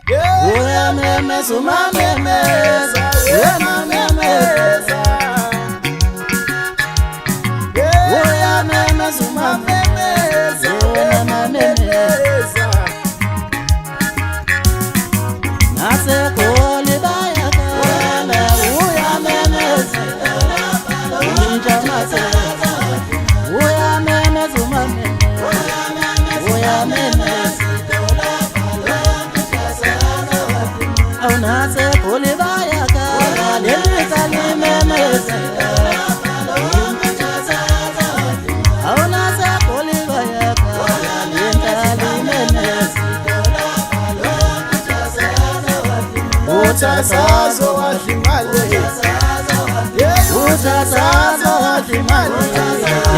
Uya memeza umamemeza, uya mamemeza. Uya memeza umamemeza, uya mamemeza. Nasekoli bayakala, uya memeza. Unja maseza, uya memeza umamemeza, uya memeza. Aunase kuli bayaka, lelisa limemeza. Aunase kuli bayaka, lelisa limemeza. Utasazo wahimale, utasazo wahimale.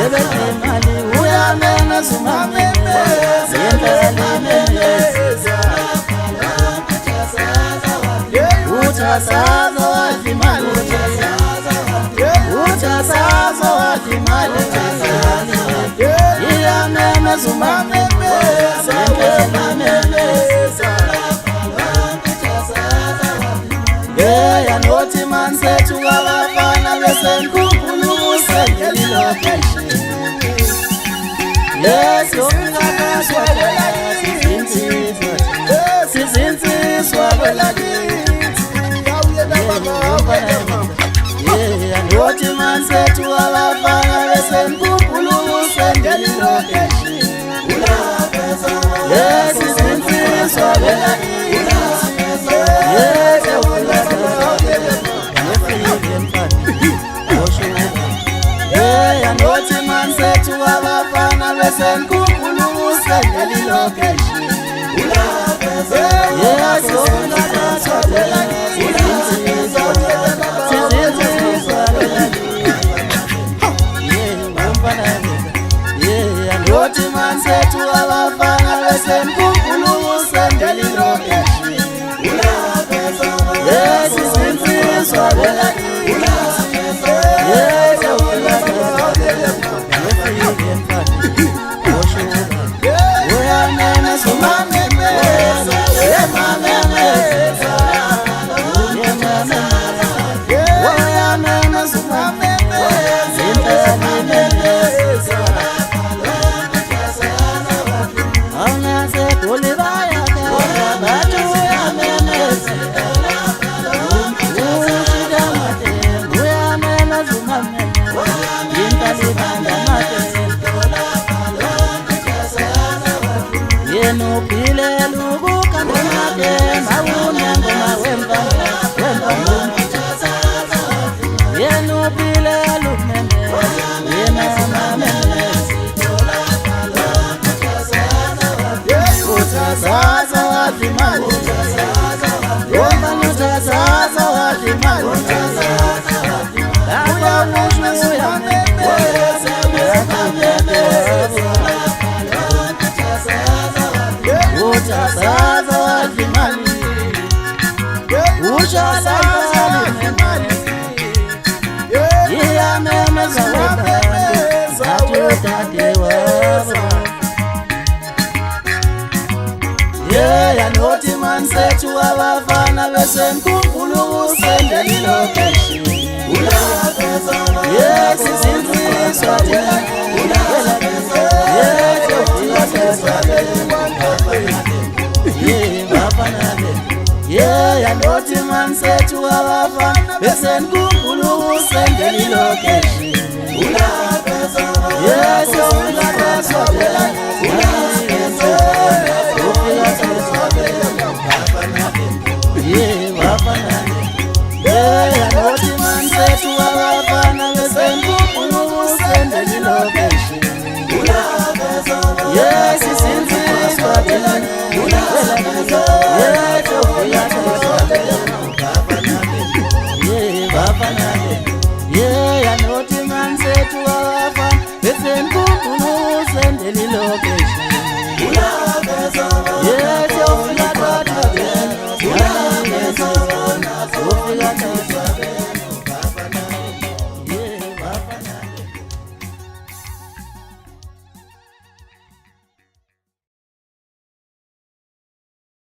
Yebele mali, uyamemeza umamemeza, lelisa limemeza. Utasazo wahimale, utasazo wahimale. Iyamemeza umamemeza, umamemeza. Yanothi mansethu abafana besenkunkulunkuse ngelilokeshi. Lesiyokukakaswa sizinsizwa, sizinsizwa kwelakithi. Yanothi mansethu abafana besenkunkulunkuse ngelilokeshi. Sizinsizwa kwelakithi. Yanothi mansethu abafana besenkunkulunkuse ngelilokeshi. Yanothi mansethu abafana besenkunkulunkuse ngelilokeshi. Sizinsizwa kwelakithi. Uyamemeza umamemeza, uyamamemeza. Uyamemeza umamemeza, umamemeza. Aunase kuli bayaka, bathi uyamemeza. Ushida mate, uyamemeza umamemeza. Intalibanda mate. Yenu pile lubuka mate, mawunyango mawemba, wemba mumba. Yenu pile lumene, yena mamemeza. Utasaza wahimale, yomba nutasaza wahimale. Uya mushu uyamemeza, uyamemeza. Utasaza wahimale, ushala wahimale. Iyamemeza wemba, atutate waba. Yanothi mansethu abafana besenkunkulunkuse ngelilokeshi. Sizinsizwa yanothi mansethu abafana besenkunkulunkuse ngelilokeshi. Yanothi mansethu abafana